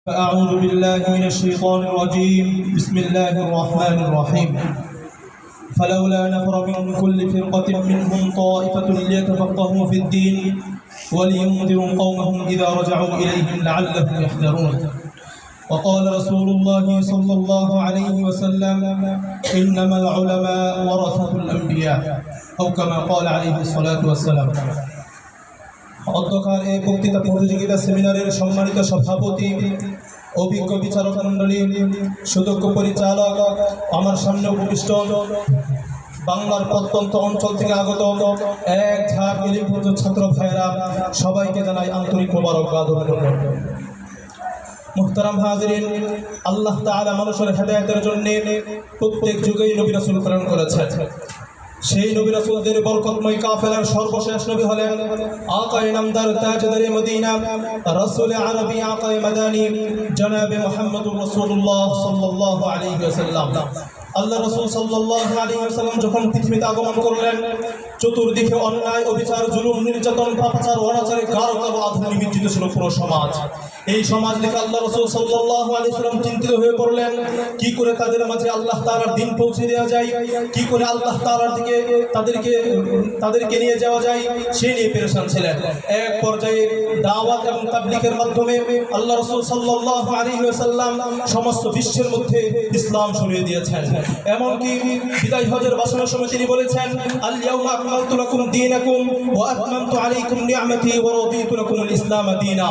أعوذ بالله من الشيطان الرجيم بسم الله الرحمن الرحيم فلولا نفر من كل فرقة منهم طائفة ليتفقهوا في الدين ولينذروا قومهم إذا رجعوا إليهم لعلهم يحذرون وقال رسول الله صلى الله عليه وسلم إنما العلماء ورثة الأنبياء أو كما قال عليه الصلاة والسلام অধ্যক্ষার এই বক্তৃতা প্রতিযোগিতা সেমিনারের সম্মানিত সভাপতি, অভিজ্ঞ বিচারক মণ্ডলী, সুদক্ষ পরিচালক, আমার সামনে উপবিষ্ট বাংলার প্রত্যন্ত অঞ্চল থেকে আগত এক ঝাঁক এলিপুঞ্জ ছাত্র ভাইয়েরা, সবাইকে জানাই আন্তরিক মোবারকবাদ ও অভিনন্দন। মুহতারাম হাজিরিন, আল্লাহ তাআলা মানুষের হেদায়েতের জন্য প্রত্যেক যুগেই নবী রাসূল প্রেরণ করেছেন। সেই নবী রাসূলদের বরকতময় কাফেলার সর্বশেষ নবী হলেন আকায়ে নামদার তাজদারে মদিনা রাসূল আরবি আকায়ে মাদানী জনাবে মুহাম্মদুর রাসূলুল্লাহ সাল্লাল্লাহু আলাইহি ওয়াসাল্লাম। আল্লাহ রাসূল সাল্লাল্লাহু আলাইহি ওয়াসাল্লাম যখন পৃথিবীতে আগমন করলেন, চতুর্দিকে অন্যায়, অবিচার, জুলুম, নির্যাতন, পাপাচার, অনাচারে গাঢ় কালো আগুনে নিমজ্জিত ছিল পুরো সমাজ। এই সমাজ দেখে আল্লাহ রাসূল সাল্লাল্লাহু আলাইহি ওয়াসাল্লাম চিন্তিত হয়ে পড়লেন, কি করে তাদের মাঝে আল্লাহ তাআলার দ্বীন পৌঁছে দেওয়া যায়, কি করে আল্লাহ তাআলার দিকে তাদেরকে নিয়ে যাওয়া যায়, সেই নিয়ে পেরেশান ছিলেন। এক পর্যায়ে দাওয়াত এবং তাবলীগের মাধ্যমে আল্লাহ রাসূল সাল্লাল্লাহু আলাইহি ওয়াসাল্লাম সমস্ত বিশ্বের মধ্যে ইসলাম ছড়িয়ে দিয়েছেন। এমনকি বিদায় হজের ভাষণের সময় তিনি বলেছেন, আল ইয়াউমা আকমালতু লাকুম দীনাকুম ওয়া আতমামতু আলাইকুম নি'মাতি ওয়া রাদিতু লাকুমুল ইসলাম দীনা।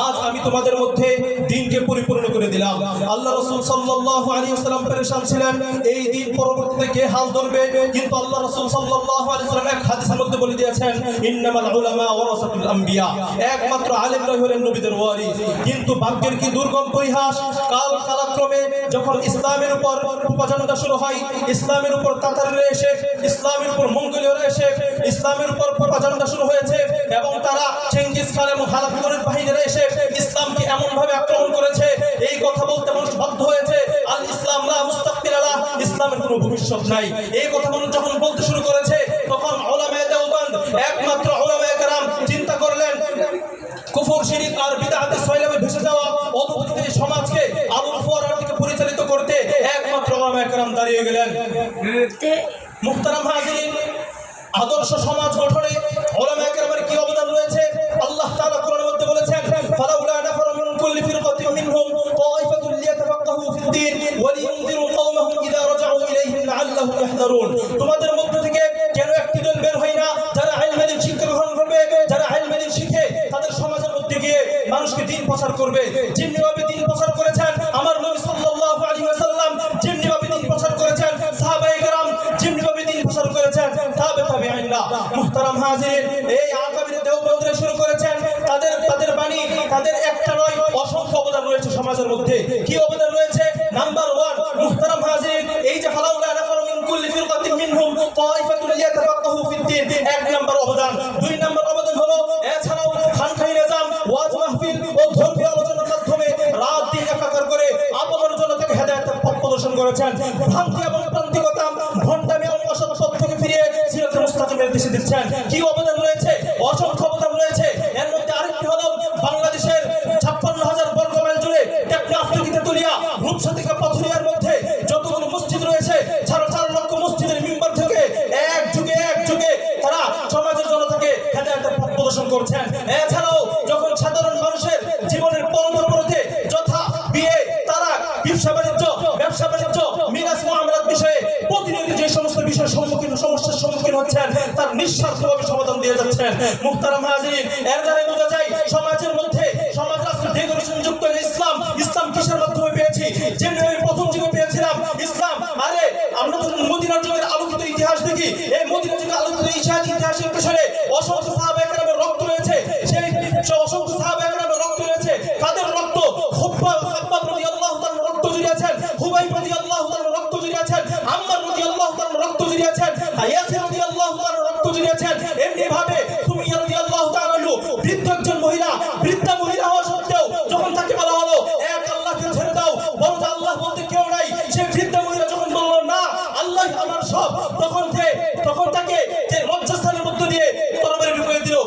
আজ আমি তোমাদের মধ্যে দ্বীনকে পরিপূর্ণ করে দিলাম। আল্লাহ রাসূল সাল্লাল্লাহু আলাইহি ওয়াসাল্লাম পেরেশান ছিলেন, এই দ্বীন পরবর্তীতে কে হাল ধরবে। কিন্তু আল্লাহ রাসূল সাল্লাল্লাহু আলাইহি ওয়াসাল্লাম এক হাদিসের মধ্যে বলে দিয়েছেন, ইন্নামাল উলামা ওয়ারাসাতুল আম্বিয়া, একমাত্র আলেমরাই হলেন নবীদের ওয়ারিস। কিন্তু ভাগ্যের কি দুর্গম পরিহাস, কালক্রমে যখন ইসলামের উপর প্রপাগান্ডা শুরু হয়, ইসলামের উপর তাতাররা এসে, ইসলামের উপর মঙ্গোলীয়রা এসে ইসলামের উপর প্রপাগান্ডা শুরু হয়েছে, এবং তারা চেঙ্গিস খান এবং হালাকুরের বাহিনীরা এসে ইসলামকে এমনভাবে আক্রমণ করেছে, এই কথা বলতে মানুষ বাধ্য হয়েছে, আল ইসলাম লা মুস্তাকবিল আলা, ইসলামের কোনো ভবিষ্যৎ নাই। এই কথা মানুষ যখন বলতে শুরু করেছে, তখন উলামায়ে দেওবন্দ, একমাত্র উলামায়ে কেরাম চিন্তা করলেন, কুফর, শিরক আর বিদআতের সয়লাবে ভেসে যাওয়া অধঃপতিত এই সমাজকে আলোর ফোয়ারার দিকে পরিচালিত করতে একমাত্র উলামায়ে কেরাম দাঁড়িয়ে গেলেন। মুহতারাম হাজিরিন, আদর্শ সমাজ গঠনে উলামায়ে কেরামের কি অবদান রয়েছে আল্লাহ তাআলা কোরআনের মধ্যে বলেছেন, ফালাউলা নাফারা মিন কুল্লি ফিরকাতিন মিনহুম তাইফাতুন লিয়াতাফাক্কাহু ফিদ-দীন ওয়া লিয়ুনযিরু কওমাহুম ইযা রাজাউ ইলাইহিম লাআল্লাহুম ইয়াহযারুন। তোমাদের মধ্য থেকে কেন একটি দল বের হয় না যারা ইলমে দ্বীন শিক্ষা গ্রহণ করবে, যারা ইলমে দ্বীন শিখে তাদের সমাজের মধ্যে গিয়ে মানুষকে দ্বীন প্রচার করবে। যেমনিভাবে দ্বীন প্রচার করেছেন আমার নবী সাল্লাল্লাহু আলাইহি ওয়াসাল্লাম, যেমনিভাবে দ্বীন প্রচার করেছেন সাহাবায়ে কেরাম, যেমনিভাবে দ্বীন প্রচার করেছেন তাবেঈনরা। মুহতারাম হাজিরিন, এই আকাবিরে দেওবন্দরা শুরু করেছেন, তাদের বাণী, তাদের একটা নয় অসংখ্য অবদান রয়েছে সমাজের মধ্যে। কি অবদান রয়েছে? নাম্বার 1, মুহতারাম হাজিরিন, এই যে ফালাউলা নাফারু মিন কুল্লি ফিরকাতিন মিনহুম তাইফাতুন লিয়াতাফাক্কাহু ফিদ-দীন, এক নাম্বার অবদান। 2 নাম্বার অবদান হলো এছাড়াও খানকাই নিজাম, ওয়াজ মাহফিল ও ধর্মীয় আলোচনার মাধ্যমে রাত দিন একাকার করে আপনার জনতাকে হেদায়েতের পথ প্রদর্শন করেছেন। ভ্রান্তি এবং প্রান্তিকতা, ভণ্ডামি এবং অসৎ পথ থেকে ফিরিয়ে সিরাতে মুস্তাকিমের দিশে দিচ্ছেন। কি অবদান রয়েছে? অসংখ্য অবদান রয়েছে। এর মধ্যে আরেকটি হলো বাংলাদেশের 56,000 বর্গ মাইল জুড়ে টেকনাফ থেকে তেতুলিয়া, রূপসা থেকে পাথুরিয়ার মধ্যে যতগুলো মসজিদ রয়েছে, 4 লক্ষ মসজিদের মিম্বার থেকে এক যুগে তারা সমাজের জনতাকে হেদায়েতের পথ প্রদর্শন করছেন। এছাড়াও যখন সাধারণ মানুষের জীবনের পরম্পরাতে যথা বিয়ে, তালাক, ব্যবসা বাণিজ্য, মিরাস মুআমালাত বিষয়ে প্রতিনিয়ত যে সমস্ত বিষয় সমস্যার সম্মুখীন হচ্ছেন, তার নিঃস্বার্থভাবে সমাধান দিয়ে যাচ্ছেন। মুহতারাম হাজিরিন, এর দ্বারা বোঝা যায় সমাজের মধ্যে সমাজ রাষ্ট্রের ডেকোরেশন যুক্ত ইসলাম কিসের মাধ্যমে পেয়েছি? যেমনি আমি প্রথম যুগে পেয়েছিলাম ইসলাম। আরে আমরা তো মদিনার যুগের আলোকিত ইতিহাস দেখি, এই মদিনা যুগের আলোকিত ইতিহাসের পেছনে অসংখ্য সাহাবায়ে কেরামের রক্ত রয়েছে। সেই অসংখ্য সাহাবায়ে কেরামের রক্ত রয়েছে। কাদের রক্ত? খাব্বাব রাদিয়াল্লাহু তাআলার রক্ত জড়িয়েছেন, হুবাইব রাদিয়াল্লাহু তাআলার রক্ত জড়িয়েছেন, আম্মার রাদিয়াল্লাহু তাআলার রক্ত জড়িয়েছেন, ইয়াসির রাদিয়াল্লাহু তাআলার রক্ত জড়িয়েছেন। এমনি ভাবে সুমাইয়া রাদিয়াল্লাহু তাআলা বৃদ্ধ একজন মহিলা, বৃদ্ধা মহিলা হওয়া সত্ত্বেও যখন তাকে বলা হলো এক আল্লাহকে ছেড়ে দাও, বলো যে আল্লাহ বলতে কেউ নাই, সেই বৃদ্ধা মহিলা যখন বলল না আল্লাহ আমার সব, তখন তাকে যে লজ্জাস্থানের মধ্য দিয়ে তরবারি ঢুকিয়ে দিল।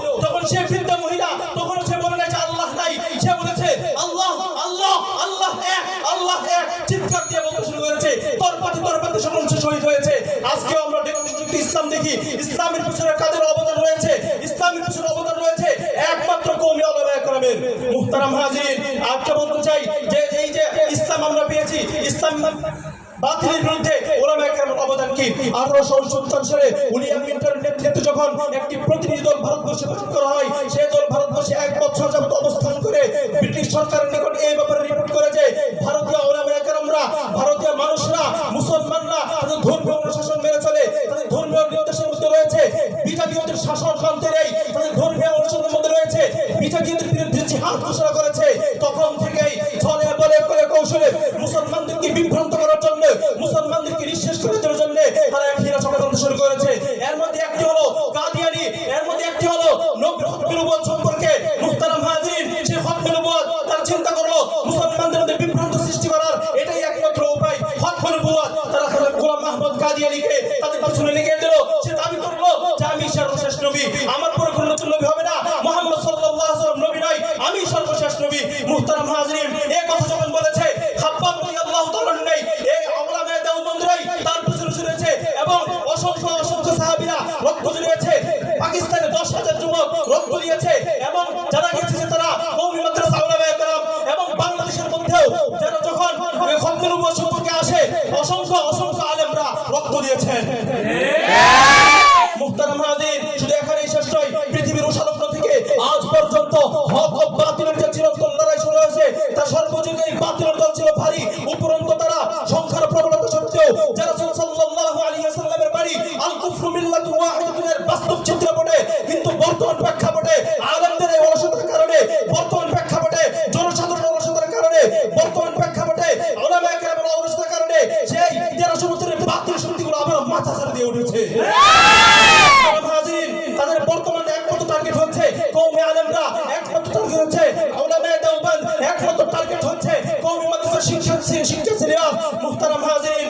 আল্লাহ এক চিৎকার দিয়ে বলতে শুরু করেছে, তরপাতে সমস্ত শহীদ হয়েছে। আজকে আমরা ডেমোক্রেটিক ইসলাম দেখি, ইসলামের পিছনে কাদের অবদান রয়েছে? ইসলামের পিছনে অবদান রয়েছে একমাত্র কওমি উলামায়ে কেরামের। মুহতারাম হাজিরিন, আজকে বলতে চাই যে এই যে ইসলাম আমরা পেয়েছি, ইসলাম বাতিলের বিরুদ্ধে উলামায়ে কেরামের অবদান কি? 1869 সালে উইলিয়াম মিন্টের নেতৃত্বে যখন একটি প্রতিনিধি দল ভারতবর্ষে গঠন করা হয়, সেই দল ভারতবর্ষে 1 বছর যাবত অবস্থান করে ব্রিটিশ সরকারের নিকট এই ব্যাপারে রিপোর্ট করে যে ভারতীয় উলামায়ে কেরামরা, ভারতীয় মানুষরা, মুসলমানরা তাদের ধর্মীয় অনুশাসন মেনে চলে, তাদের ধর্মীয় নির্দেশের মধ্যে রয়েছে, বিজাতীয়দের শাসনতন্ত্রে নেই, তাদের ধর্মীয় অনুশাসনের মধ্যে রয়েছে, বিজাতীয়দের বিরুদ্ধে জিহাদ ঘোষণা করেছে। তখন থেকেই ছলে বলে করে কৌশলে মুসলমানদেরকে বিভ্রান্ত করার জন্য, মুসলমানদেরকে নিঃশেষ করার জন্য তারা এক হীরা ষড়যন্ত্র শুরু করেছে। এর মধ্যে একটি হলো কাদিয়ানী, এর মধ্যে একটি হলো নবী নবুয়ত সম্পর্কে। মুহতারাম হাজিরিন, সেই হকমে নবুয়ত তারা চিন্তা করলো মুসলমানদের মধ্যে বিভ্রান্ত সৃষ্টি করার এটাই একমাত্র উপায়, হকমে নবুয়ত। তারা গোলাম মাহমুদ কাদিয়ানীকে তাদের পিছনে লেগে দিল। সে দাবি করলো যে আমি সর্বশেষ নবী, আমার পরে কোনো নতুন নবী হবে না, মুহাম্মদ সাল্লাল্লাহু আলাইহি ওয়াসাল্লাম নবী নয়, আমি সর্বশেষ নবী। মুহতারাম হাজিরিন, এই কথা যখন বলেছে, খাব্বাব রাদিয়াল্লাহু তাআলা নেই, এই উলামায়ে দেওবন্দরাই তার পিছনে শুনেছে এবং অসংখ্য সাহাবীরা রক্ত দিয়েছে। পাকিস্তানে 10,000 যুবক রক্ত দিয়েছে এবং যারা গেছে তারা কওমি মাদ্রাসা উলামায়ে কেরাম, এবং বাংলাদেশের মধ্যেও যারা যখন হকমে নবুয়ত সম্পর্কে আসে অসংখ্য আলেমরা রক্ত দিয়েছেন। মুহতারাম হাজির, শুধু এখানেই শেষ নয়, পৃথিবীর উষালগ্ন থেকে আজ পর্যন্ত হক ও বাতিলের যে চিরন্তন লড়াই শুরু হয়েছে, তার সর্বযুগে এই বাতিলের দল ছিল ভারী। উপরন্তু তারা সংখ্যার প্রবলতা সত্ত্বেও যে রাসূল সাল্লাল্লাহু আলাইহি ওয়াসাল্লামের বাড়ি আল কুফরু মিল্লাতুন ওয়াহিদাতুন এর বাস্তব চিত্রপটে, কিন্তু বর্তমান প্রেক্ষাপটে আলেমদের এই অলসতার কারণে, বর্তমান প্রেক্ষাপটে জনসাধারণের অলসতার কারণে, বর্তমান প্রেক্ষাপটে উলামায়ে কেরামের অলসতার কারণে সেই 1300 বছরের বাতিল শক্তিগুলো আবার মাথা ছাড়া দিয়ে উঠেছে। তাদের বর্তমানে একমাত্র টার্গেট হচ্ছে কওমি আলেমরা, একমাত্র টার্গেট হচ্ছে উলামায়ে দেওবন্দ, একমাত্র টার্গেট হচ্ছে কওমি মাদ্রাসার শিক্ষা সিলেবাস। মুহতারাম হাজিরিন,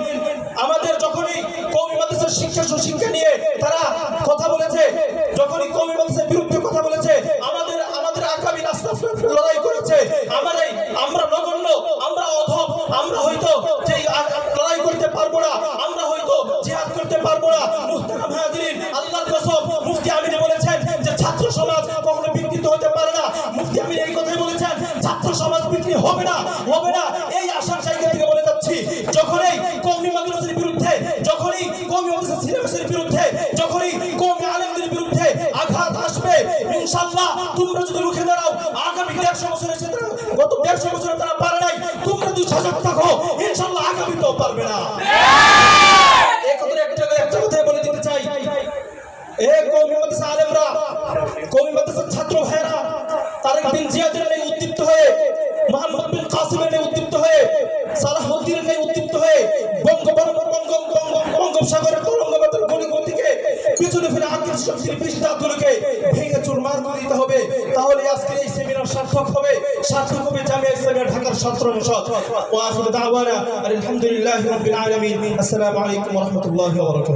আমাদের যখনই কওমি মাদ্রাসার শিক্ষা নিয়ে তারা কথা বলেছে, যখনই কওমি মাদ্রাসার বিরুদ্ধে কথা বলেছে, আমাদের আগামী রাস্তা লড়াই করেছে, আমরা নগণ্য, আমরা অধম, আমরা হয়তো যে লড়াই করতে পারবো না, আমরা হয়তো জিহাদ করতে পারবো না। মুহতারাম হাজিরিন, আল্লাহর কসম, মুফতি আমিন বলেছেন যে ছাত্র সমাজ কখনো বিকৃত হতে পারে না। মুফতি আমিন এই কথাই বলেছেন, ছাত্র সমাজ বিক্রি হবে না। এই আশার জায়গা থেকে বলে যাচ্ছি, যখনই কওমি মাদ্রাসার বিরুদ্ধে, যখনই কওমি মাদ্রাসা সিলেবাসের বিরুদ্ধে, যখনই কওমি আলেমদের বিরুদ্ধে আঘাত আসবে, ইনশাআল্লাহ তোমরা যদি রুখে দাঁড়াও, আগামী 150 বছরের ক্ষেত্রে গত 150 বছরে তারা পারে নাই, তোমরা যদি সজাগ থাকো, ইনশাআল্লাহ আগামীতেও পারবে না। একটা কথাই বলে দিতে চাই, কওমি মাদ্রাসা আলেমরা, কওমি মাদ্রাসার ছাত্র ভাইরা তারেক বিন জিয়াদের নেই উদ্দীপ্ত হয়ে, মুহাম্মদ বিন কাসিমের নেই উদ্দীপ্ত হয়ে, সালাহুদ্দিনের নেই উদ্দীপ্ত হয়ে বঙ্গোপসাগরের তরঙ্গমাত্রার গতিকে পিছনে ফিরে আকির শক্তির পৃষ্ঠাগুলোকে ভেঙে চুরমার করে দিতে হবে। তাহলে আজকের এই সেমিনার সার্থক হবে জামিয়া ইসলামিয়া ঢাকার ছাত্র অনুষদ। ওয়া আখিরু দাওয়ানা আলহামদুলিল্লাহি রাব্বিল আলামিন। আসসালামু আলাইকুম ওয়া রাহমাতুল্লাহি ওয়া বারাকাতুহু।